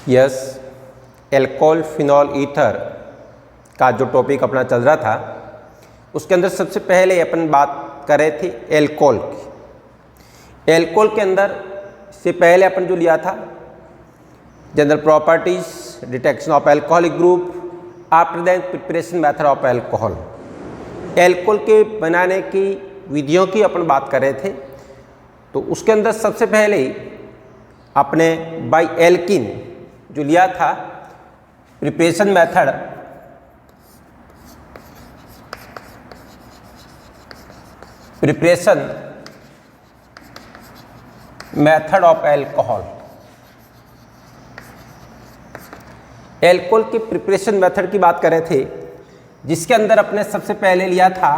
Yes, alcohol phenol ether का जो topic अपना चल रहा था उसके अंदर सबसे पहले अपन बात कर रहे थे एल्कोहल की। एल्कोहल के अंदर से पहले अपन जो लिया था general properties, detection of alcoholic group, after than preparation method of alcohol. Alcohol के बनाने की विधियों की अपन बात कर रहे थे। तो उसके अंदर सबसे पहले अपने बाय एल्किन जो लिया था preparation method, preparation method of alcohol. Alcohol की प्रिपरेशन मेथड की बात कर रहे थे, जिसके अंदर अपने सबसे पहले लिया था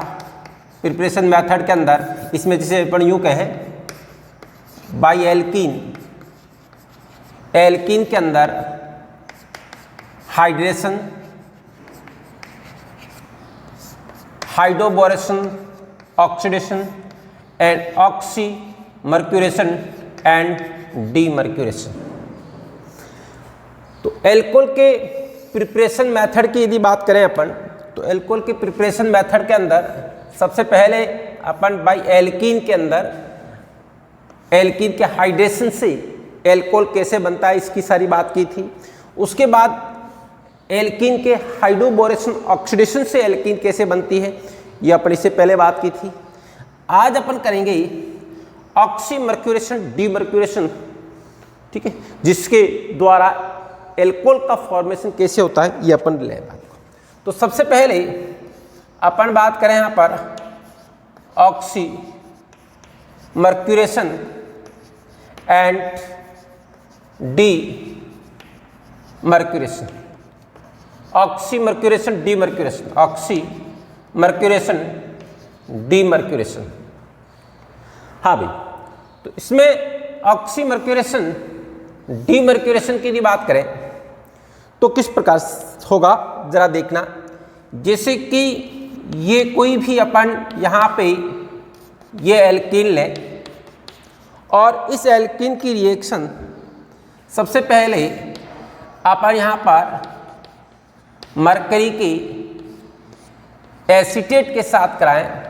प्रिपरेशन मेथड के अंदर, इसमें जिसे अपन यूँ कहें बाय एल्किन, एल्किन के अंदर hydration, hydroboration, oxidation and oxymercuration and demercuration. तो एल्कोहल के प्रिपरेशन मेथड की यदि बात करें अपन, तो एल्कोहल के प्रिपरेशन मेथड के अंदर सबसे पहले अपन बाय एल्कीन के अंदर एल्कीन के हाइड्रेशन से एल्कोहल कैसे बनता है इसकी सारी बात की थी। उसके बाद एल्कीन के हाइड्रोबोरेशन ऑक्सीडेशन से एल्कीन कैसे बनती है ये अपन इससे पहले बात की थी। आज अपन करेंगे ऑक्सीमर्क्यूरेशन, डीमर्क्यूरेशन, ठीक है, जिसके द्वारा एल्कोहल का फॉर्मेशन कैसे होता है ये अपन ले बात को। तो सबसे पहले अपन बात करें यहाँ पर oxymercuration and demercuration. Oxymercuration, demercuration, oxymercuration, demercuration. हाँ भाई, तो इसमें ऑक्सीमर्क्यूरेशन, डीमर्क्यूरेशन की यदि बात करें तो किस प्रकार होगा जरा देखना। जैसे कि ये कोई भी अपन यहाँ पे ये एल्कीन लें और इस एल्कीन की रिएक्शन सबसे पहले अपन यहाँ पर मरकरी की एसीटेट के साथ कराएं।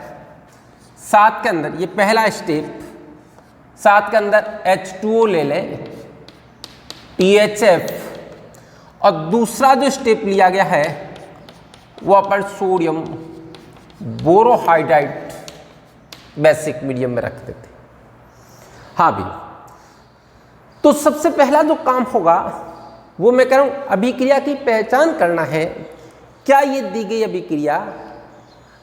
साथ के अंदर ये पहला स्टेप, साथ के अंदर H2O ले लें, THF, और दूसरा जो स्टेप लिया गया है वो अपन सोडियम बोरोहाइड्राइड बेसिक मीडियम में रख देते। हाँ भी, तो सबसे पहला जो काम होगा वो मैं कह रहा हूँ अभिक्रिया की पहचान करना है। क्या ये दी गई अभिक्रिया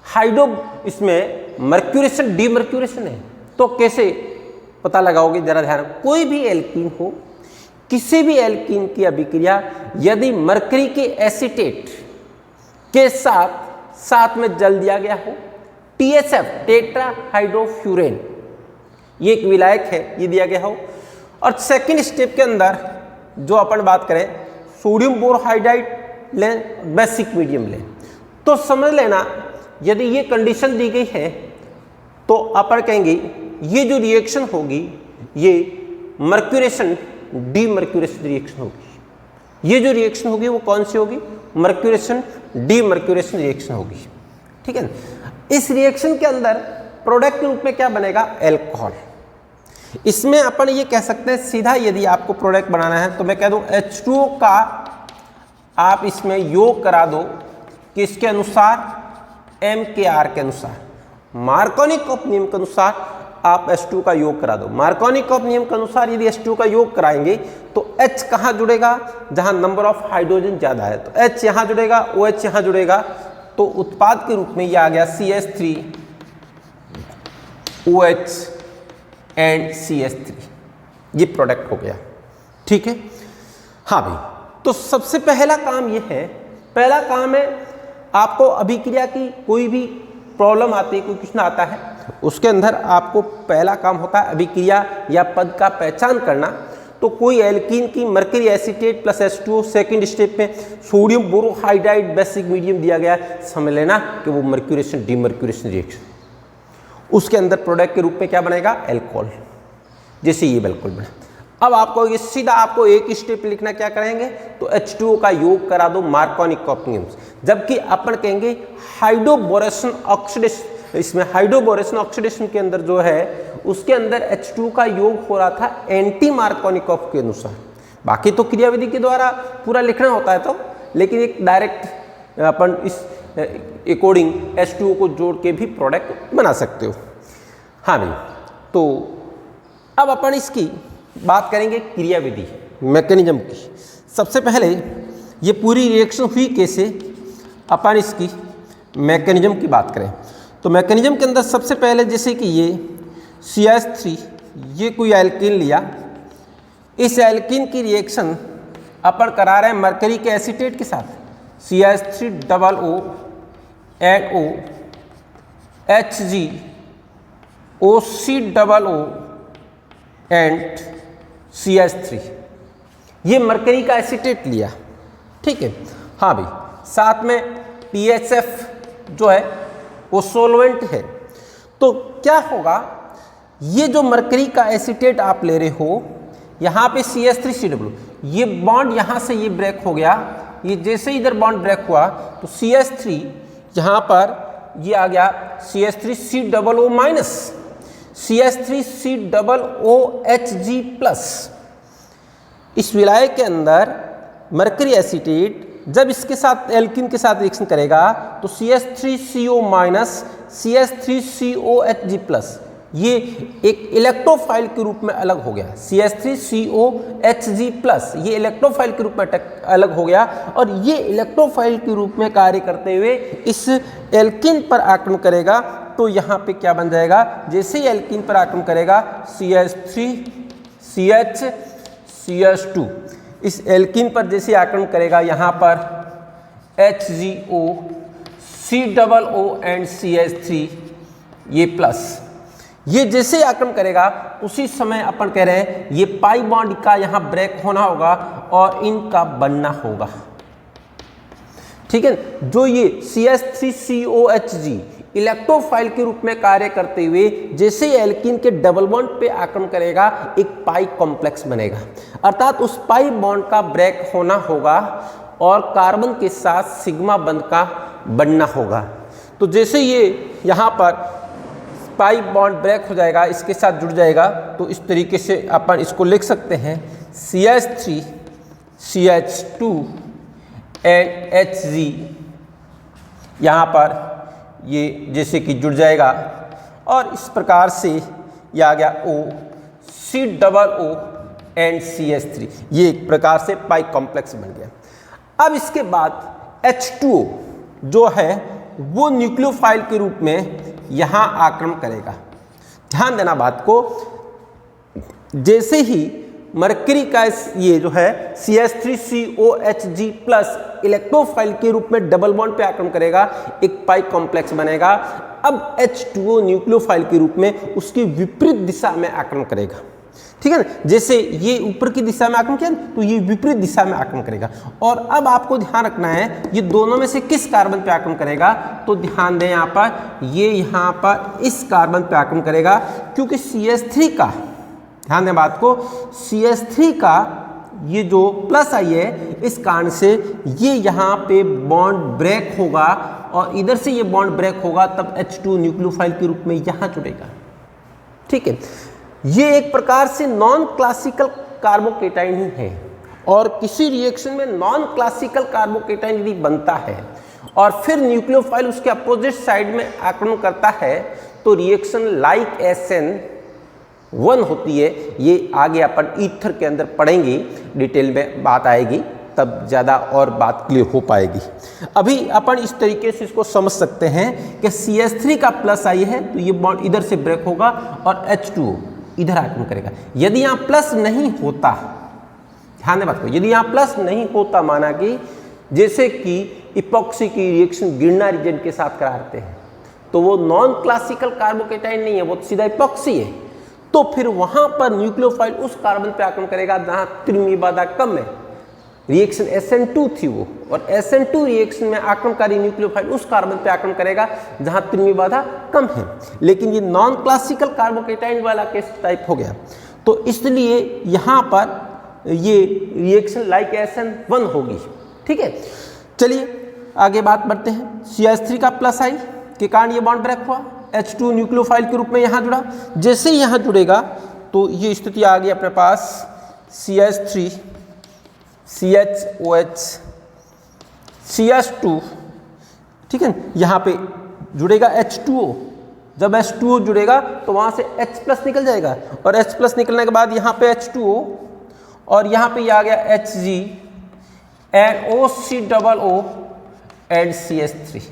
हाइड्रो इसमें मर्क्यूरेशन, डीमर्क्यूरेशन है? तो कैसे पता लगाओगे जरा ध्यान। कोई भी एल्कीन हो, किसी भी एल्कीन की अभिक्रिया यदि मरकरी के एसीटेट के साथ में जल दिया गया हो, THF, टेट्रा हाइड्रोफ्यूरेन, ये एक विलायक है, ये दिया गया हो, और सेकंड स्टेप के अंदर जो अपन बात करें सोडियम बोरोहाइड्राइड लें, बेसिक मीडियम लें, तो समझ लेना यदि ये कंडीशन दी गई है तो अपन कहेंगे ये जो रिएक्शन होगी ये मर्क्यूरेशन, डीमर्क्यूरेशन रिएक्शन होगी। ये जो रिएक्शन होगी वो कौन सी होगी? मर्क्यूरेशन, डीमर्क्यूरेशन रिएक्शन होगी, ठीक है ना। इस रिएक्शन के अंदर प्रोडक्ट के रूप में क्या बनेगा? एल्कोहल। इसमें अपन ये कह सकते हैं सीधा, यदि आपको प्रोडक्ट बनाना है तो मैं कह दूं H2O का आप इसमें योग करा दो, किसके अनुसार? MKR के अनुसार, मार्कोनिकॉफ नियम के अनुसार आप H2 का योग करा दो। मार्कोनिकॉफ नियम के अनुसार यदि H2 का योग कराएंगे तो H कहाँ जुड़ेगा? जहाँ नंबर ऑफ हाइड्रोजन ज़्यादा है, तो H यहाँ जुड़ेगा, OH यहाँ जुड़ेगा, तो उत्पाद के रूप में ये आ गया CH3OH एंड CH3, ये प्रोडक्ट हो गया, ठीक है। हाँ भाई, तो सबसे पहला काम ये है, पहला काम है आपको अभिक्रिया की कोई भी प्रॉब्लम आती है, कोई कुछ ना आता है, उसके अंदर आपको पहला काम होता है अभिक्रिया या पद का पहचान करना। तो कोई एल्कीन की mercury acetate plus H2O, second step में सोडियम बोरोहाइड्राइड बेसिक मीडियम दिया गया है, समझ लेना कि वो मर्क्यूरेशन, डीमर्क्यूरेशन रिएक्शन, उसके अंदर प्रोडक्ट के रूप में क्या बनेगा? एल्कोहल। जैसे ये बिल्कुल बना। अब आपको ये सीधा आपको एक स्टेप लिखना, क्या करेंगे तो H2O का योग करा दो मार्कोनिक कॉपनियम्स, जबकि अपन कहेंगे हाइड्रोबोरेशन ऑक्सीडेशन, इसमें हाइड्रोबोरेशन ऑक्सीडेशन के अंदर जो है उसके अंदर H2O का योग हो रहा था एंटी मार्कोनिकॉफ के अनुसार। बाकी तो क्रियाविधि के द्वारा पूरा लिखना होता है तो, लेकिन एक डायरेक्ट अपन इस अकॉर्डिंग H2O को जोड़ के भी प्रोडक्ट बना सकते हो। हाँ भाई, तो अब अपन इसकी बात करेंगे क्रियाविधि मैकेनिज्म की। सबसे पहले ये पूरी रिएक्शन हुई कैसे, अपन इसकी मैकेनिज्म की बात करें तो मैकेनिज्म के अंदर सबसे पहले जैसे कि ये CH3, ये कोई एल्कीन लिया, इस एल्कीन की रिएक्शन अपन करा रहे हैं मरकरी के एसीटेट के साथ, CH3OO NO HgOCOO and CH3, ये मरकरी का एसीटेट लिया, ठीक है। हाँ भाई, साथ में PHF जो है वो सोलवेंट है। तो क्या होगा, ये जो मरकरी का एसीटेट आप ले रहे हो, यहाँ पे CH3COO, ये बॉन्ड यहाँ से ये ब्रेक हो गया, ये जैसे इधर बॉन्ड ब्रेक हुआ तो CH3 यहाँ पर ये आ गया CH3COO माइनस CH3COOHg प्लस। इस विलाय के अंदर मरकरी एसीटेट जब इसके साथ एल्कीन के साथ रिएक्शन करेगा तो CH3CO माइनस CH3COHg प्लस, ये एक इलेक्ट्रोफाइल के रूप में अलग हो गया। CH3COHg प्लस ये इलेक्ट्रोफाइल के रूप में अलग हो गया, और ये इलेक्ट्रोफाइल के रूप में कार्य करते हुए इस एल्कीन पर आक्रमण करेगा। तो यहाँ पे क्या बन जाएगा, जैसे ही एल्कीन पर आक्रमण करेगा CH2, इस एल्कीन पर जैसे आक्रमण करेगा यहाँ पर HgO COO एंड CH3 ये प्लस, ये जैसे आक्रमण करेगा उसी समय अपन कह रहे हैं ये पाई बॉन्ड का यहाँ ब्रेक होना होगा और इनका बनना होगा, ठीक है। जो ये CH3COHg इलेक्ट्रोफाइल के रूप में कार्य करते हुए जैसे ही एल्कीन के डबल बॉन्ड पे आक्रमण करेगा एक पाई कॉम्प्लेक्स बनेगा, अर्थात उस पाई बॉन्ड का ब्रेक होना होगा और कार्बन के साथ सिग्मा बंध का बनना होगा। तो जैसे ये यहाँ पर पाई बॉन्ड ब्रेक हो जाएगा, इसके साथ जुड़ जाएगा, तो इस तरीके से अपन इसको लिख सकते हैं CH3 CH2 एंड Hg, यहाँ पर ये जैसे कि जुड़ जाएगा और इस प्रकार से ये आ गया O COO एंड CH3, ये एक प्रकार से पाई कॉम्प्लेक्स बन गया। अब इसके बाद H2O जो है वो न्यूक्लियोफाइल के रूप में यहाँ आक्रमण करेगा। ध्यान देना बात को, जैसे ही मरकरी का ये जो है CH3COHg प्लस इलेक्ट्रोफाइल के रूप में डबल बॉन्ड पे आक्रमण करेगा, एक पाई कॉम्प्लेक्स बनेगा। अब H2O न्यूक्लियोफाइल के रूप में उसकी विपरीत दिशा में आक्रमण करेगा, ठीक है ना। जैसे ये ऊपर की दिशा में आक्रमण किया तो ये विपरीत दिशा में आक्रमण करेगा। और अब आपको ध्यान रखना है ये दोनों में से किस कार्बन पे आक्रमण करेगा, तो ध्यान दें यहाँ पर ये यहाँ पर इस कार्बन पे आक्रमण करेगा, क्योंकि CH3 का, ध्यान दें बात को, CH3 का ये जो प्लस आई है इस कारण से ये यहाँ पे बॉन्ड ब्रेक होगा और इधर से ये बॉन्ड ब्रेक होगा, तब H2 न्यूक्लियोफाइल के रूप में यहाँ जुड़ेगा, ठीक है। ये एक प्रकार से नॉन क्लासिकल कार्बोकेटाइन ही है, और किसी रिएक्शन में नॉन क्लासिकल कार्बोकेटाइन यदि बनता है और फिर न्यूक्लियोफाइल उसके अपोजिट साइड में आक्रमण करता है तो रिएक्शन लाइक SN1 होती है। ये आगे अपन ईथर के अंदर पढ़ेंगे, डिटेल में बात आएगी, तब ज़्यादा और बात क्लियर हो पाएगी। अभी अपन इस तरीके से इसको समझ सकते हैं कि CH3 का प्लस आई है तो ये बॉन्ड इधर से ब्रेक होगा और H2O इधर आक्रमण करेगा। यदि यहाँ प्लस नहीं होता, ध्यान दें बात को, यदि यहाँ प्लस नहीं होता, माना कि जैसे कि इपॉक्सी की रिएक्शन गिरना रीजन के साथ कराते हैं, तो वो नॉन क्लासिकल कार्बोकेटाइन नहीं है, वो सीधा इपॉक्सी है। तो फिर वहां पर न्यूक्लियोफाइल उस कार्बन पे आक्रमण करेगा जहां त्रिमी बाधा कम है, रिएक्शन SN2 थी वो, और SN2 रिएक्शन में आक्रमणकारी न्यूक्लियोफाइल उस कार्बन पे आक्रमण करेगा जहां त्रिमी बाधा कम है। लेकिन ये नॉन क्लासिकल कार्बोकेटाइन वाला केस टाइप हो गया। तो इसलिए यहाँ पर ये रिएक्शन लाइक SN1 होगी। ठीक है, चलिए आगे बात बढ़ते हैं। CH3 का प्लस आई के कारण ये बॉन्ड ब्रेक हुआ, H2 न्यूक्लियोफाइल के रूप में यहाँ जुड़ा। जैसे ही यहाँ जुड़ेगा तो ये स्थिति आ गई अपने पास CH3 CHOH CH2, ठीक है, यहाँ पे जुड़ेगा H2O। जब H2O जुड़ेगा तो वहाँ से H प्लस निकल जाएगा और H प्लस निकलने के बाद यहाँ पे H2O और यहाँ पे ये आ गया HG and OCOO and CH3।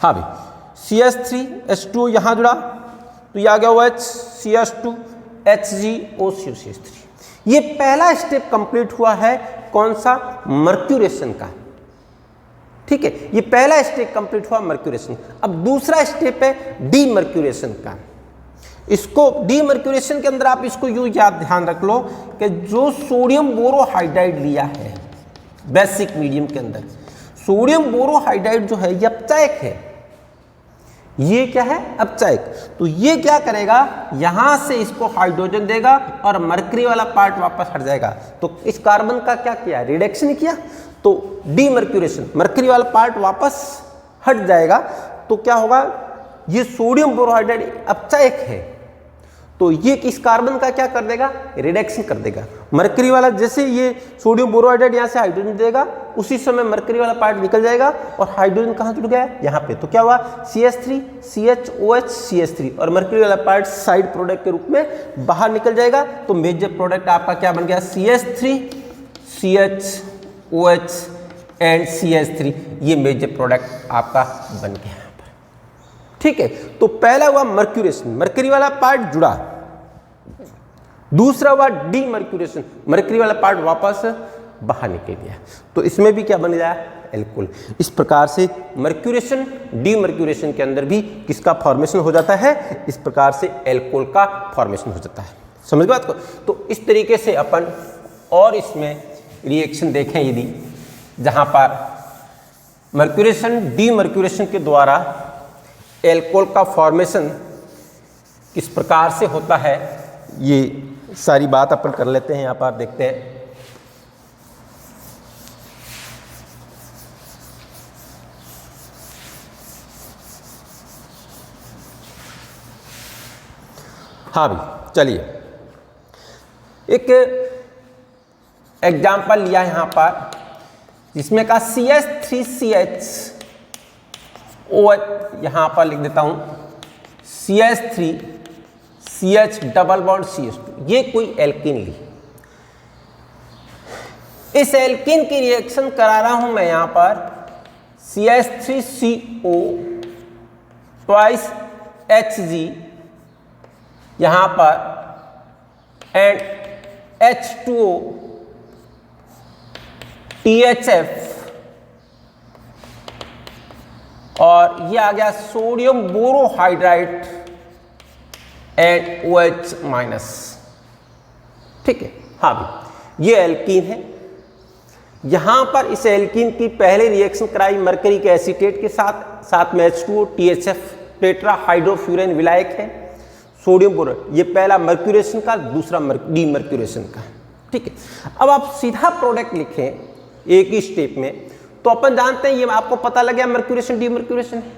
हाँ भाई, CH3 H2O यहाँ जुड़ा तो ये आ गया OH CH2 HgOCO CH3। ये पहला स्टेप कंप्लीट हुआ है कौन सा, मर्क्यूरेशन का। ठीक है, ये पहला स्टेप कंप्लीट हुआ मर्क्यूरेशन। अब दूसरा स्टेप है डीमर्क्यूरेशन का। इसको डीमर्क्यूरेशन के अंदर आप इसको यूं याद ध्यान रख लो कि जो सोडियम बोरोहाइड्राइड लिया है बेसिक मीडियम के अंदर, सोडियम बोरोहाइड्राइड जो है ये अपचायक है। ये क्या है, अपचायक। तो ये क्या करेगा, यहां से इसको हाइड्रोजन देगा और मरकरी वाला पार्ट वापस हट जाएगा। तो इस कार्बन का क्या किया, रिडक्शन किया, तो डीमर्क्यूरेशन, मरकरी वाला पार्ट वापस हट जाएगा। तो क्या होगा, ये सोडियम बोरोहाइड्राइड अपचायक है तो ये इस कार्बन का क्या कर देगा, रिडक्शन कर देगा। मरकरी वाला जैसे ये सोडियम बोरोहाइड्राइड यहाँ से हाइड्रोजन देगा उसी समय मरकरी वाला पार्ट निकल जाएगा और हाइड्रोजन कहाँ जुड़ गया, यहाँ पे। तो क्या हुआ, CH3 CHOH CH3 और मरकरी वाला पार्ट साइड प्रोडक्ट के रूप में बाहर निकल जाएगा। तो मेजर प्रोडक्ट आपका क्या बन गया, CH3 CHOH एंड CH3। ये मेजर प्रोडक्ट आपका बन गया। ठीक है, तो पहला हुआ मर्क्यूरेशन, मरकरी वाला पार्ट जुड़ा। दूसरा हुआ डीमर्क्यूरेशन, मरकरी वाला पार्ट वापस बाहर निकल गया। तो इसमें भी क्या बन गया, एल्कोहल। इस प्रकार से मर्क्यूरेशन डीमर्क्यूरेशन के अंदर भी किसका फॉर्मेशन हो जाता है, इस प्रकार से एल्कोहल का फॉर्मेशन हो जाता है। समझ बात को। तो इस तरीके से अपन और इसमें रिएक्शन देखें यदि जहां पर मर्क्यूरेशन डीमर्क्यूरेशन के द्वारा एल्कोहल का फॉर्मेशन किस प्रकार से होता है, ये सारी बात अपन कर लेते हैं। यहाँ पर देखते हैं। हाँ भाई, चलिए एक एग्जाम्पल लिया यहाँ पर जिसमें का CH3CH OH, यहाँ पर लिख देता हूँ CH3 CH double bond CH2। ये कोई एल्कीन ली, इस एल्कीन की रिएक्शन करा रहा हूं मैं यहाँ पर CH3CO ट्वाइस HG यहाँ पर एंड H2O THF और ये आ गया sodium borohydride and OH minus. ठीक है, हाँ भी ये एल्कीन है। यहां पर इस एल्कीन की पहले रिएक्शन कराई मरकरी के एसीटेट के साथ, साथ में H2O THF टेट्रा हाइड्रोफ्यूरेन विलायक है, सोडियम बोरो। ये पहला मर्क्यूरेशन का, दूसरा डीमर्क्यूरेशन का। ठीक है, अब आप सीधा प्रोडक्ट लिखें एक ही स्टेप में तो अपन जानते हैं, ये आपको पता लग गया मर्क्यूरेशन डीमर्क्यूरेशन है।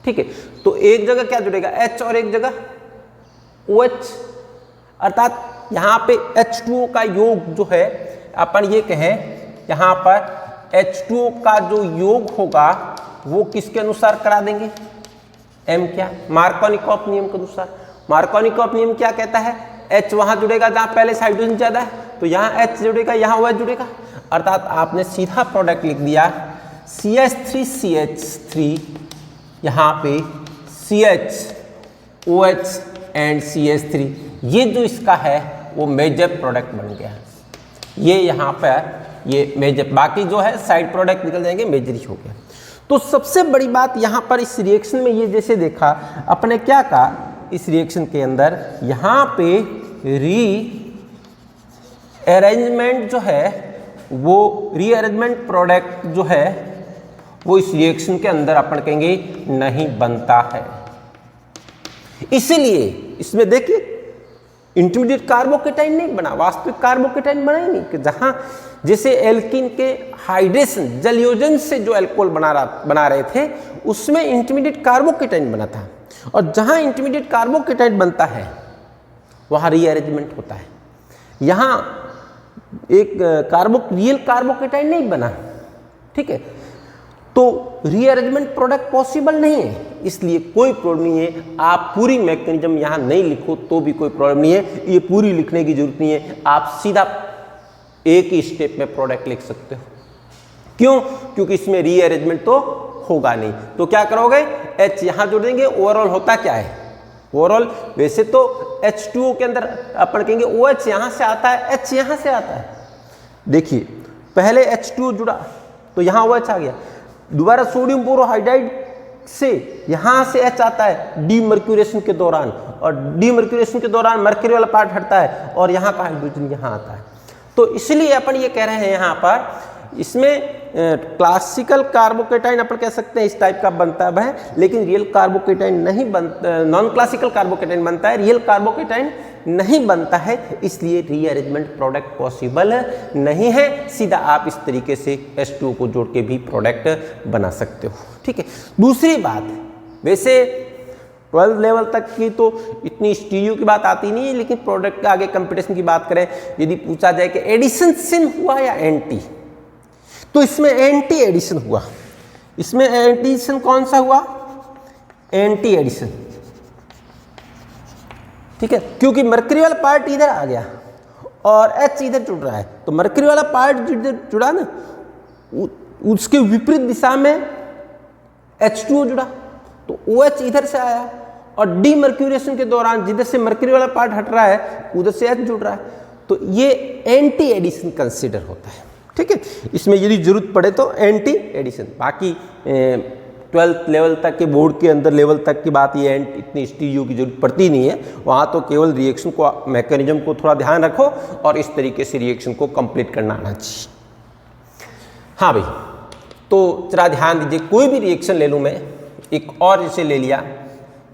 ठीक है, तो एक जगह क्या जुड़ेगा, H और एक जगह OH, अर्थात यहाँ पे H2O का योग जो है, अपन ये कहें यहाँ पर H2O का जो योग होगा वो किसके अनुसार करा देंगे, M क्या, मार्कोनिकॉफ नियम के अनुसार। मार्कोनिकॉफ नियम क्या कहता है, H वहां जुड़ेगा जहां पहले से हाइड्रोजन ज्यादा है, तो यहाँ H जुड़ेगा, यहाँ OH जुड़ेगा। अर्थात आपने सीधा प्रोडक्ट लिख दिया CH3CH3, यहाँ पे CHOH एंड CH3। ये जो इसका है वो मेजर प्रोडक्ट बन गया। ये यहाँ पर ये मेजर, बाकी जो है साइड प्रोडक्ट निकल जाएंगे, मेजर ही हो गया। तो सबसे बड़ी बात यहाँ पर इस रिएक्शन में ये जैसे देखा अपने क्या कहा, इस रिएक्शन के अंदर यहाँ पे रीअरेंजमेंट जो है, वो रीअरेंजमेंट प्रोडक्ट जो है वो इस रिएक्शन के अंदर अपन कहेंगे नहीं बनता है। इसीलिए इसमें देखिए इंटरमीडिएट कार्बोकेटाइन नहीं बना, वास्तविक कार्बोकेटाइन बना ही नहीं। कि जहां जैसे एल्कीन के हाइड्रेशन जलयोजन से जो अल्कोहल बना रहे थे उसमें इंटरमीडिएट कार्बोकेटाइन बना था, और जहां इंटरमीडिएट कार्बोकेटाइन बनता है वहां रीअरेंजमेंट होता है। यहां एक रियल कार्बोकेटाइन नहीं बना, ठीक है, तो रीअरेंजमेंट प्रोडक्ट पॉसिबल नहीं है, इसलिए कोई प्रॉब्लम नहीं है। आप पूरी मैकेनिज्म यहां नहीं लिखो तो भी कोई प्रॉब्लम नहीं है, ये पूरी लिखने की जरूरत नहीं है, आप सीधा एक ही स्टेप में प्रोडक्ट लिख सकते हो। क्यों? क्योंकि इसमें रीअरेंजमेंट तो होगा नहीं। तो क्या करोगे, H यहां जोड़ देंगे। ओवरऑल होता क्या है, ओवरऑल वैसे तो H2O के अंदर अपन कहेंगे OH यहां से आता है, H यहां से आता है। देखिए पहले H2O जुड़ा तो यहां OH आ गया, दोबारा सोडियम बोरोहाइड्राइड से यहां से H आता है डीमर्क्यूरेशन के दौरान, और डीमर्क्यूरेशन के दौरान मर्क्यूरी वाला पार्ट हटता है और यहां का हाइड्रोजन यहां आता है। तो इसलिए अपन ये कह रहे हैं यहां पर इसमें क्लासिकल कार्बोकेटाइन अपन कह सकते हैं इस टाइप का बनता है, लेकिन रियल कार्बोकेटाइन नहीं बनता, नॉन क्लासिकल कार्बोकेटाइन बनता है, रियल कार्बोकेटाइन नहीं बनता है, इसलिए रीअरेंजमेंट प्रोडक्ट पॉसिबल नहीं है। सीधा आप इस तरीके से H2O को जोड़ के भी प्रोडक्ट बना सकते हो, ठीक है। दूसरी बात, वैसे 12th लेवल तक की तो इतनी स्टीरियो की बात आती नहीं है, लेकिन प्रोडक्ट के आगे कंपटीशन की बात करें, यदि पूछा जाए कि एडिशन सिन हुआ या एंटी, तो इसमें एंटी एडिशन हुआ। इसमें एडिशन कौन सा हुआ, एंटी एडिशन, ठीक है, क्योंकि मर्करी वाला पार्ट इधर आ गया और H इधर जुड़ रहा है, तो मर्करी वाला पार्ट जिधर जुड़ा ना उसके विपरीत दिशा में H2O जुड़ा, तो OH इधर से आया, और डीमर्क्यूरेशन के दौरान जिधर से मर्करी वाला पार्ट हट रहा है उधर से H जुड़ रहा है, तो ये एंटी एडिशन कंसीडर होता है, ठीक है। इसमें यदि जरूरत पड़े तो एंटी एडिशन, बाकी 12th लेवल तक के बोर्ड के अंदर लेवल तक की बात, ये इतनी स्टीरियो की जरूरत पड़ती नहीं है, वहाँ तो केवल रिएक्शन को मैकेनिज्म को थोड़ा ध्यान रखो और इस तरीके से रिएक्शन को कंप्लीट करना आना चाहिए। हाँ भाई, तो जरा ध्यान दीजिए, कोई भी रिएक्शन ले लूँ मैं, एक और जैसे ले लिया,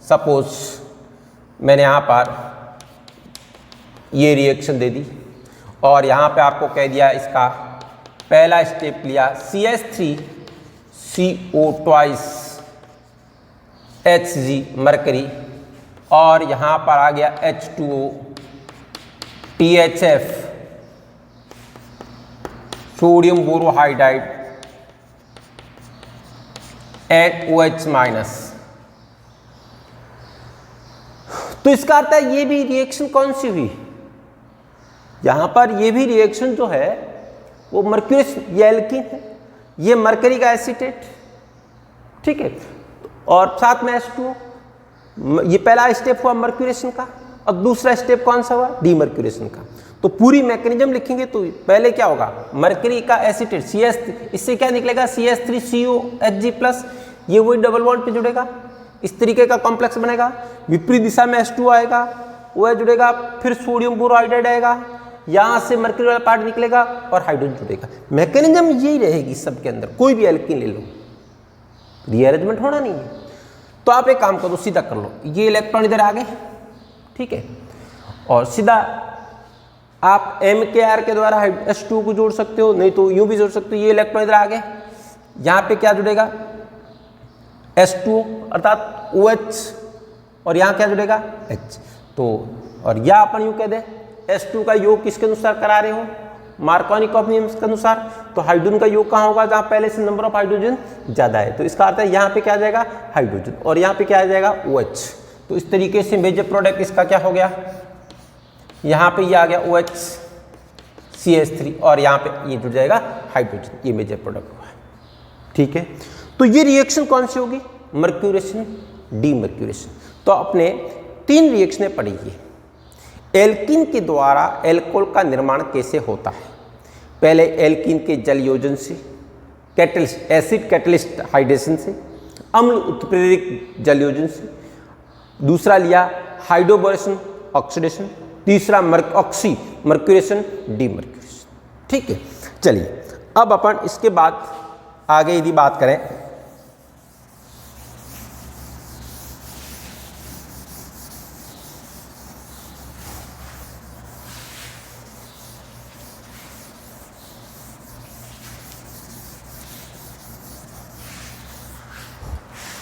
सपोज मैंने यहाँ पर ये रिएक्शन दे दी और यहाँ पे आपको कह दिया इसका पहला स्टेप लिया CH3CO ट्वाइस Hg मरकरी, और यहाँ पर आ गया H2O THF sodium borohydride NOH minus. तो इसका अर्थ है ये भी रिएक्शन कौन सी हुई, यहां पर ये भी रिएक्शन जो है वो मर्क्यूरी, ये एल्कीन है, ये मरकरी का एसीटेट, ठीक है, और साथ में H2O। ये पहला स्टेप हुआ मर्क्यूरेशन का, और दूसरा स्टेप कौन सा हुआ, डीमर्क्यूरेशन का। तो पूरी मैकेनिज्म लिखेंगे तो पहले क्या होगा, मरकरी का एसीटेट CH, इससे क्या निकलेगा CH3COHg+, ये वही डबल बॉन्ड पे जुड़ेगा, इस तरीके का कॉम्प्लेक्स बनेगा, विपरीत दिशा में H2O आएगा, OH जुड़ेगा, फिर सोडियम बोरोहाइड्राइड आएगा, यहां से मर्क्यूरी वाला पार्ट निकलेगा और हाइड्रोजन जुड़ेगा। मैकेनिज्म यही रहेगी सबके अंदर, कोई भी एल्कीन ले लो, रीअरेंजमेंट होना नहीं है। तो आप एक काम करो, सीधा कर लो, ये इलेक्ट्रॉन इधर आ गए, ठीक है, और सीधा आप MKR के द्वारा H2O को जोड़ सकते हो, नहीं तो यूं भी जोड़ सकते हो। ये इलेक्ट्रॉन इधर आ गए, यहाँ पे क्या जुड़ेगा H2O अर्थात OH, और यहाँ क्या जुड़ेगा H। तो और या अपन यूं कह दे H2 का योग किसके अनुसार करा रहे हो, मार्कोनी-कॉफ नियम के अनुसार, तो हाइड्रोजन का योग कहाँ होगा, जहाँ पहले से नंबर ऑफ हाइड्रोजन ज्यादा है, तो इसका अर्थ है यहाँ पे क्या आ जाएगा हाइड्रोजन, और यहाँ पे क्या आ जाएगा OH। तो इस तरीके से मेजर प्रोडक्ट इसका क्या हो गया, यहाँ पे ये आ गया OH CH3, और यहाँ पे ये जुड़ जाएगा हाइड्रोजन, ये मेजर प्रोडक्ट हुआ है, ठीक है। तो ये रिएक्शन कौन सी होगी, मर्क्यूरेशन, डीमर्क्यूरेशन। तो अपने 3 रिएक्शनें पढ़ी है। एल्कीन के द्वारा एल्कोहल का निर्माण कैसे होता है, पहले एल्कीन के जलयोजन से, कैटलिस्ट एसिड कैटलिस्ट हाइड्रेशन से, अम्ल उत्प्रेरक जलयोजन से, दूसरा लिया हाइड्रोबोरेशन ऑक्सीडेशन, तीसरा ऑक्सी मर्क्यूरेशन डीमर्क्यूरेशन, ठीक है। चलिए अब अपन इसके बाद आगे यदि बात करें,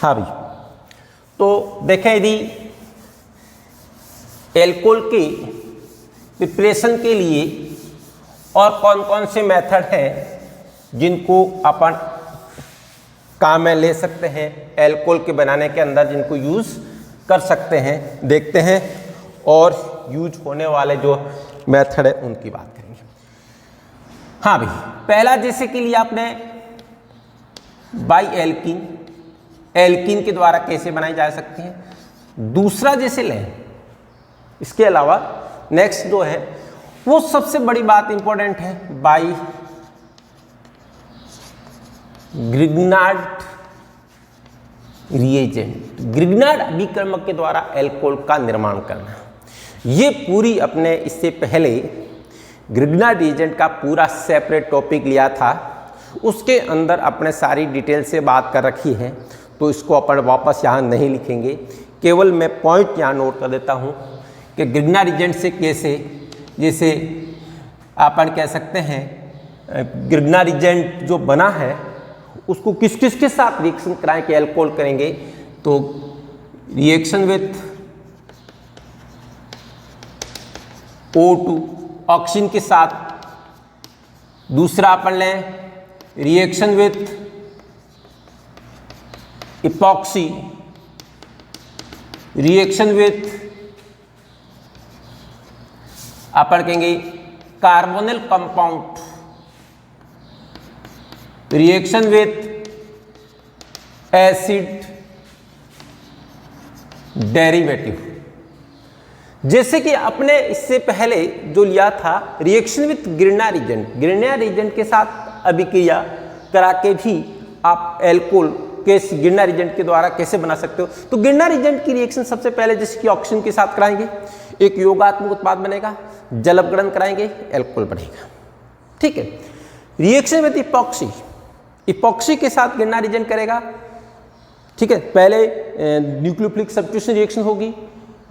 हाँ भाई, तो देखें यदि एल्कोहल के प्रिपरेशन के लिए और कौन कौन से मेथड हैं जिनको अपन काम में ले सकते हैं, एल्कोहल के बनाने के अंदर जिनको यूज़ कर सकते हैं, देखते हैं और यूज होने वाले जो मेथड है उनकी बात करेंगे। हाँ भाई, पहला जैसे कि लिया आपने बाई एल्कीन, एल्कीन के द्वारा कैसे बनाई जा सकती है। दूसरा जैसे लें, इसके अलावा नेक्स्ट जो है वो सबसे बड़ी बात इंपॉर्टेंट है, बाई ग्रिग्नार्ड रिएजेंट, ग्रिग्नार्ड अभिकर्मक के द्वारा एल्कोहल का निर्माण करना। ये पूरी अपने इससे पहले ग्रिग्नार्ड रिएजेंट का पूरा सेपरेट टॉपिक लिया था, उसके अंदर अपने सारी डिटेल से बात कर रखी है, तो इसको अपन वापस यहाँ नहीं लिखेंगे, केवल मैं पॉइंट यहाँ नोट कर देता हूँ कि ग्रिग्नार्ड रिएजेंट से कैसे, जैसे अपन कह सकते हैं ग्रिग्नार्ड रिएजेंट जो बना है उसको किस किस के साथ रिएक्शन कराएं कि एल्कोहल करेंगे, तो रिएक्शन विथ O2 ऑक्सीजन के साथ। दूसरा अपन लें reaction with epoxy, reaction with अपन कहेंगे carbonyl compound, reaction with acid derivative. जैसे कि अपने इससे पहले जो लिया था reaction with Grignard reagent, Grignard reagent के साथ अभिक्रिया करा के भी आप एल्कोहल के ग्रिग्नार्ड रिएजेंट के द्वारा कैसे बना सकते हो। तो ग्रिग्नार्ड रिएजेंट की रिएक्शन सबसे पहले जैसे कि ऑक्सीजन के साथ कराएंगे, एक योगात्मक उत्पाद बनेगा, जल अपघटन कराएंगे, एल्कोहल बनेगा। ठीक है। रिएक्शन विथ इपॉक्सी, इपॉक्सी के साथ ग्रिग्नार्ड रिएजेंट करेगा। ठीक है, पहले न्यूक्लियोफिलिक सब्स्टिट्यूशन रिएक्शन होगी,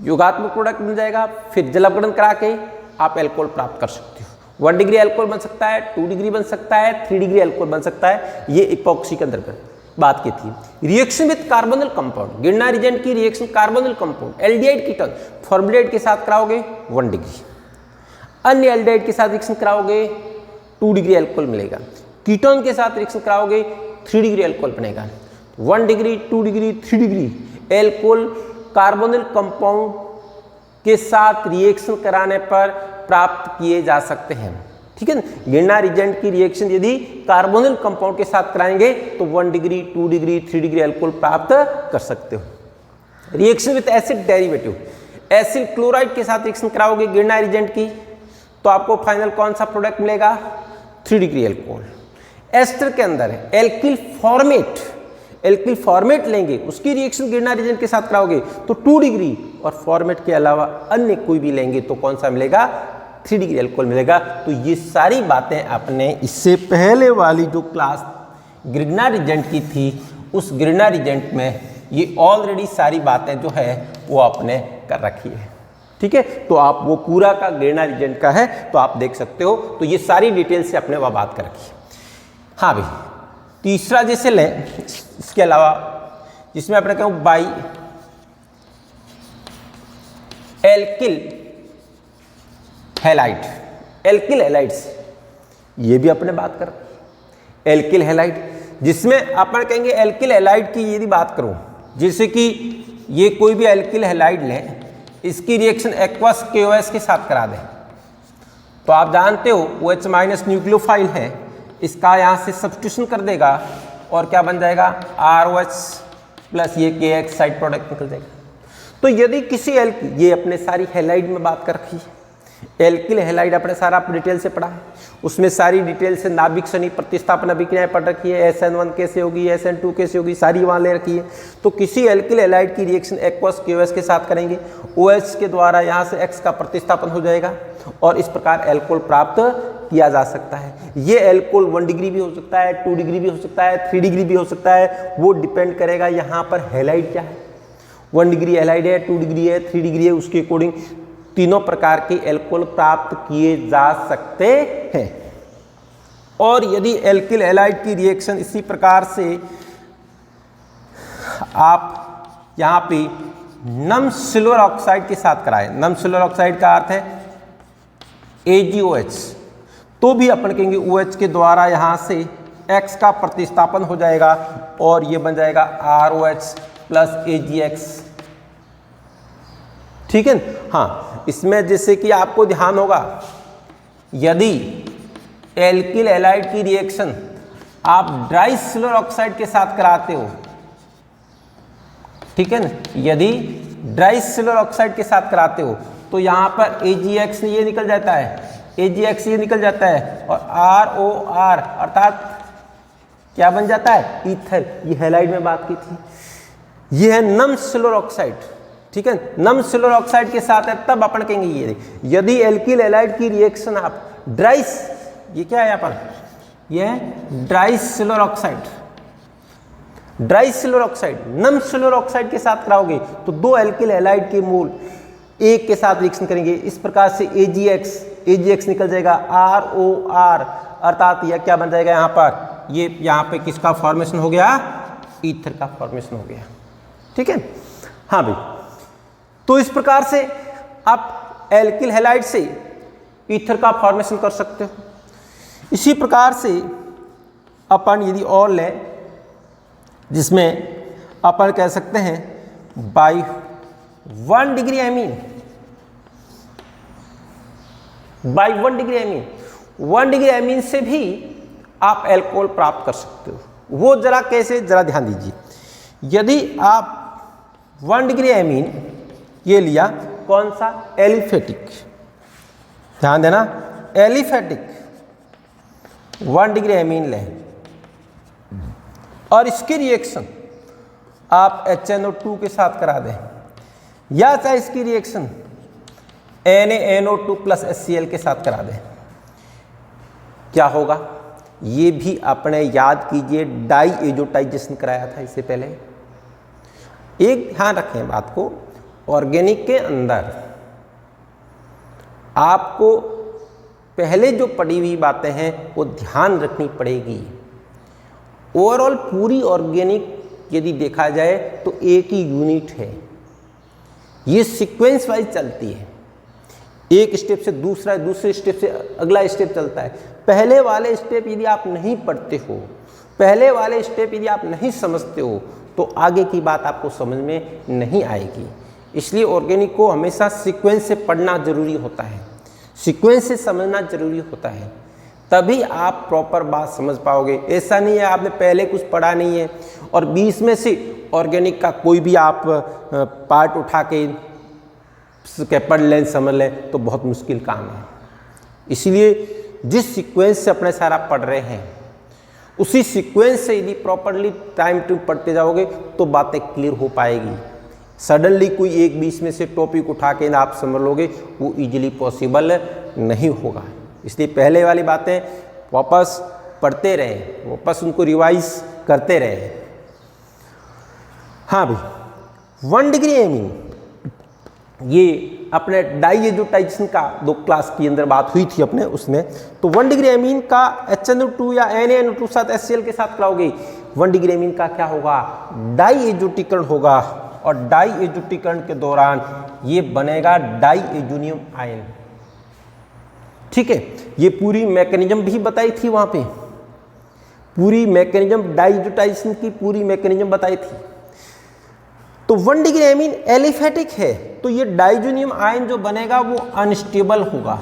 योगात्मक प्रोडक्ट मिल जाएगा, फिर जल अपघटन करा के आप एल्कोहल प्राप्त कर सकते हो। 1 डिग्री एल्कोहल बन सकता है, 2 डिग्री बन सकता है, 3 डिग्री एल्कोहल बन सकता है। ये इपॉक्सी के अंतर्गत बात की थी। Reaction with carbonyl compound, Grignard reagent की reaction carbonyl compound aldehyde ketone formaldehyde के साथ कराओगे 1 डिग्री, अन्य एल्डिहाइड के साथ रिएक्शन कराओगे 2 डिग्री एल्कोहल मिलेगा, कीटोन के साथ रिएक्शन कराओगे 3 डिग्री एल्कोहल बनेगा। 1 degree, 2 degree, 3 degree alcohol carbonyl compound के साथ रिएक्शन कराने पर प्राप्त किए जा सकते हैं। ठीक है ना। ग्रिग्नार्ड रिएजेंट की रिएक्शन यदि कार्बोनिल कंपाउंड के साथ कराएंगे तो 1 डिग्री, 2 डिग्री, 3 डिग्री एल्कोहल प्राप्त कर सकते हो। Reaction with acid derivative, acid chloride के साथ रिएक्शन कराओगे ग्रिग्नार्ड रिएजेंट की तो आपको फाइनल कौन सा प्रोडक्ट मिलेगा, 3 डिग्री एल्कोहल। एस्टर के अंदर है एल्किल फॉर्मेट, एल्किल फॉर्मेट लेंगे, उसकी रिएक्शन ग्रिग्नार्ड रिएजेंट के साथ कराओगे तो 2 डिग्री, और फॉर्मेट के अलावा अन्य कोई भी लेंगे तो कौन सा मिलेगा, 3 डिग्री एल्कोहल मिलेगा। तो ये सारी बातें आपने इससे पहले वाली जो क्लास ग्रिग्नार्ड रिएजेंट की थी उस ग्रिग्नार्ड रिएजेंट में ये ऑलरेडी सारी बातें जो है वो आपने कर रखी है। ठीक है, तो आप वो पूरा का ग्रिग्नार्ड रिएजेंट का है तो आप देख सकते हो, तो ये सारी डिटेल से अपने वह बात कर रखी है। हाँ भाई, तीसरा जैसे लें, इसके अलावा जिसमें अपने कहूँ by alkyl halide, alkyl halides, ये भी अपने बात कर एल्किल हैलाइड, जिसमें अपन कहेंगे एल्किल हैलाइड की यदि बात करूं, जैसे कि ये कोई भी एल्किल हैलाइड लें, इसकी रिएक्शन एक्वस KOH के साथ करा दें तो आप जानते हो OH माइनस न्यूक्लियोफाइल है, इसका यहाँ से सब्स्टिट्यूशन कर देगा और क्या बन जाएगा ROH प्लस ये KX साइड प्रोडक्ट निकल जाएगा। तो यदि किसी ये अपने सारी हैलाइड में बात कर रखी है, एल्किल हैलाइड अपने सारा डिटेल से पढ़ा है, उसमें सारी डिटेल से नाभिक क्षणिक प्रतिस्थापन अभिक्रियाएं पढ़ रखी है, SN1 कैसे होगी, SN2 कैसे होगी, सारी वहाँ ले रखी है। तो किसी एल्किल हैलाइड की रिएक्शन एक्वस KOH के साथ करेंगे, OH के द्वारा यहाँ से X का प्रतिस्थापन हो जाएगा और इस प्रकार एल्कोहल प्राप्त किया जा सकता है। ये एल्कोहल 1 डिग्री भी हो सकता है, 2 डिग्री भी हो सकता है, 3 डिग्री भी हो सकता है, वो डिपेंड करेगा यहाँ पर हैलाइड क्या है। 1 डिग्री हैलाइड है, 2 डिग्री है, 3 डिग्री है, उसके अकॉर्डिंग तीनों प्रकार के एल्कोहल प्राप्त किए जा सकते हैं। और यदि एल्किल हैलाइड की रिएक्शन इसी प्रकार से आप यहाँ पे नम सिल्वर ऑक्साइड के साथ कराएं, नम सिल्वर ऑक्साइड का अर्थ है AgOH, तो भी अपन कहेंगे OH के द्वारा यहाँ से X का प्रतिस्थापन हो जाएगा और ये बन जाएगा ROH प्लस AgX। ठीक है। हाँ, इसमें जैसे कि आपको ध्यान होगा, यदि एल्किल हैलाइड की रिएक्शन आप ड्राई सिल्वर ऑक्साइड के साथ कराते हो, ठीक है ना, यदि ड्राई सिल्वर ऑक्साइड के साथ कराते हो तो यहाँ पर AgX ये निकल जाता है, AgX ये निकल जाता है और ROR अर्थात क्या बन जाता है, ईथर। ये हैलाइड में बात की थी, ये है नम सिल्वर ऑक्साइड। ठीक है, नम सिल्वर ऑक्साइड के साथ है तब अपन कहेंगे ये, यदि एल्किल हैलाइड की रिएक्शन आप ड्राई, ये क्या है यहाँ पर, ये है dry silver oxide, dry silver oxide नम सिल्वर ऑक्साइड के साथ कराओगे तो दो एल्किल हैलाइड के मोल एक के साथ रिएक्शन करेंगे, इस प्रकार से AgX निकल जाएगा ROR अर्थात यह क्या बन जाएगा यहाँ पर, ये यहाँ पे किसका फॉर्मेशन हो गया, ईथर का फॉर्मेशन हो गया। ठीक है। हाँ भाई, तो इस प्रकार से आप एल्किल हैलाइड से ईथर का फॉर्मेशन कर सकते हो। इसी प्रकार से अपन यदि और लें, जिसमें अपन कह सकते हैं by 1 degree amine, by 1 degree amine, 1 degree amine से भी आप एल्कोहल प्राप्त कर सकते हो। वो जरा कैसे, जरा ध्यान दीजिए। यदि आप 1 डिग्री एमीन ये लिया, कौन सा, एलिफेटिक, ध्यान देना, एलिफेटिक 1 डिग्री एमीन लें और इसकी रिएक्शन आप HNO2 के साथ करा दें, या चाहे इसकी रिएक्शन NaNO2 प्लस HCl के साथ करा दें, क्या होगा, ये भी अपने याद कीजिए डाई एजोटाइजेशन कराया था इससे पहले। एक ध्यान रखें बात को, ऑर्गेनिक के अंदर आपको पहले जो पढ़ी हुई बातें हैं वो ध्यान रखनी पड़ेगी। ओवरऑल पूरी ऑर्गेनिक यदि देखा जाए तो एक ही यूनिट है, ये सीक्वेंस वाइज चलती है, एक स्टेप से दूसरा, दूसरे स्टेप से अगला स्टेप चलता है। पहले वाले स्टेप यदि आप नहीं पढ़ते हो, पहले वाले स्टेप यदि आप नहीं समझते हो तो आगे की बात आपको समझ में नहीं आएगी। इसलिए ऑर्गेनिक को हमेशा सीक्वेंस से पढ़ना जरूरी होता है, सीक्वेंस से समझना जरूरी होता है, तभी आप प्रॉपर बात समझ पाओगे। ऐसा नहीं है आपने पहले कुछ पढ़ा नहीं है और बीच में से ऑर्गेनिक का कोई भी आप पार्ट उठा के पढ़ लें, समझ लें, तो बहुत मुश्किल काम है। इसलिए जिस सीक्वेंस से अपने सारा पढ़ रहे हैं उसी सीक्वेंस से यदि प्रॉपरली टाइम टू पढ़ते जाओगे तो बातें क्लियर हो पाएगी। सडनली कोई एक बीच में से टॉपिक उठा के ना आप समझ लोगे, वो इजीली पॉसिबल नहीं होगा। इसलिए पहले वाली बातें वापस पढ़ते रहें, वापस उनको रिवाइज करते रहें। हाँ भाई, 1 डिग्री एमीन, ये अपने डाई एजोटाइजेशन का 2 क्लास के अंदर बात हुई थी अपने उसमें, तो 1 डिग्री एमीन का HNO2 या NaNO2 साथ HCl के साथ कराओगे, 1 डिग्री एमीन का क्या होगा, डाई एजोटीकरण होगा और डाई एजोटीकरण के दौरान ये बनेगा डाई एजोनियम आयन। ठीक है, ये पूरी मैकेनिज्म भी बताई थी वहां पे, पूरी मैकेनिज्म डाई एजोटाइजेशन की पूरी मैकेनिज्म बताई थी। तो 1 डिग्री एमीन एलिफेटिक है तो ये डाइजोनियम आयन जो बनेगा वो अनस्टेबल होगा,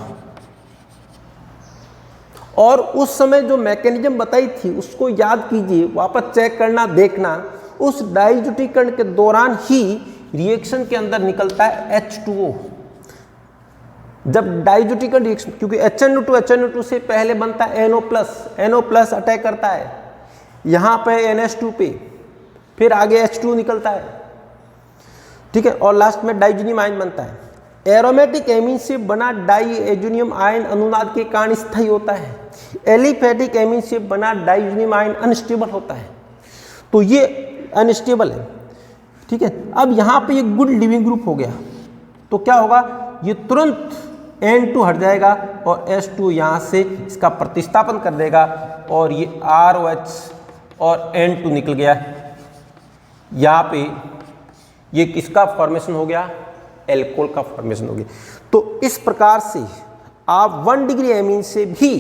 और उस समय जो मैकेनिज्म बताई थी उसको याद कीजिए, वापस चेक करना, देखना, उस डाइजोटीकरण के दौरान ही रिएक्शन के अंदर निकलता है H2O। जब डाइजोटीकरण रिएक्शन, क्योंकि HNO2 से पहले बनता है NO+ अटैक करता है यहाँ पे NH2 पे, फिर आगे H2 निकलता है, ठीक है, और लास्ट में डाइजोनियम आयन बनता है। एरोमेटिक एमीन से बना डाई एजोनियम आयन अनुनाद के कारण स्थायी होता है, एलिफेटिक एमीन से बना डाइजोनियम आयन अनस्टेबल होता है, तो ये अनस्टेबल है। ठीक है, अब यहाँ पे ये गुड लिविंग ग्रुप हो गया तो क्या होगा, ये तुरंत N2 हट जाएगा और H2 यहाँ से इसका प्रतिस्थापन कर देगा और ये ROH और N2 निकल गया यहाँ पे ये किसका फॉर्मेशन हो गया, एल्कोहल का फॉर्मेशन हो गया। तो इस प्रकार से आप 1 डिग्री एमीन से भी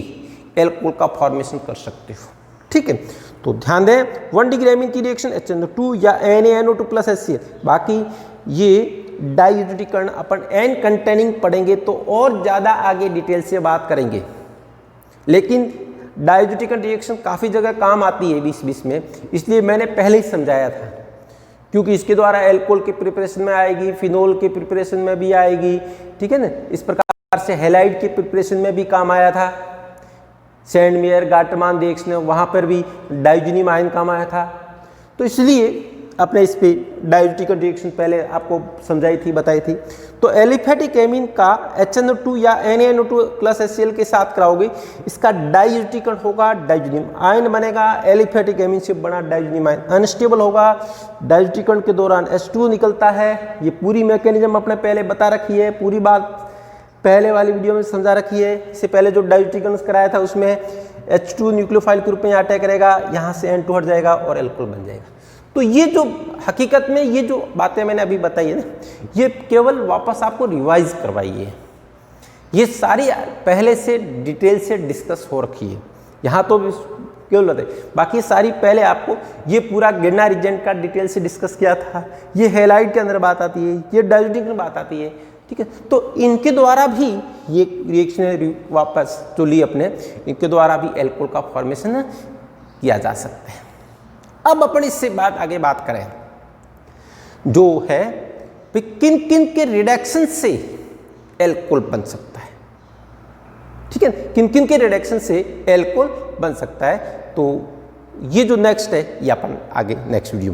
एल्कोहल का फॉर्मेशन कर सकते हो, ठीक है। तो ध्यान दें 1 डिग्री एमीन की रिएक्शन HNO2 या NaNO2 प्लस HCl। बाकी ये डाइयूटिकरण अपन एन कंटेनिंग पढ़ेंगे तो और ज़्यादा आगे डिटेल से बात करेंगे, लेकिन डाइयूटिकरण रिएक्शन काफ़ी जगह काम आती है 20-20 में, इसलिए मैंने पहले ही समझाया था, क्योंकि इसके द्वारा एल्कोहल के प्रिपरेशन में आएगी, फिनोल के प्रिपरेशन में भी आएगी, ठीक है ना। इस प्रकार से हैलाइड के प्रिपरेशन में भी काम आया था, सैंडमेयर गाटरमान रिएक्शन वहाँ पर भी डाइजीनियम आयन काम आया था। तो इसलिए अपने इस पे डाइयूटिकरण रिएक्शन पहले आपको समझाई थी, बताई थी। तो एलिफेटिक एमीन का HNO2 या NaNO2 प्लस HCl के साथ कराओगे, इसका डाइयूटिकरण होगा, डाइजीनियम आयन बनेगा, एलिफेटिक एमीन से बना डाइजीनियम आयन अनस्टेबल होगा, डाइयूटिकरण के दौरान H2 निकलता है। ये पूरी मैकेनिज्म अपने पहले बता रखी है, पूरी बात पहले वाली वीडियो में समझा रखी है। इससे पहले जो डाइयूटिकरण कराया था उसमें H2 न्यूक्लियोफाइल के रूप में अटैक करेगा, यहाँ से N2 हट जाएगा और एल्कोहल बन जाएगा। तो ये जो हकीकत में ये जो बातें मैंने अभी बताई है ना, ये केवल वापस आपको रिवाइज करवाई है, ये सारी पहले से डिटेल से डिस्कस हो रखी है, यहाँ तो केवल बताए, बाकी सारी पहले आपको ये पूरा गिरनार रीजेंट का डिटेल से डिस्कस किया था। ये हैलाइड के अंदर बात आती है, ये डाइयूटिक में बात आती है, ठीक है। तो इनके द्वारा भी ये रिएक्शन वापस जो ली अपने, इनके द्वारा भी एल्कोहल का फॉर्मेशन किया जा सकता है। अब अपन इससे आगे बात करें जो है किन किन के रिडक्शन से एल्कोहल बन सकता है, ठीक है। किन किन के रिडक्शन से एल्कोहल बन सकता है, तो ये जो नेक्स्ट है ये अपन आगे नेक्स्ट वीडियो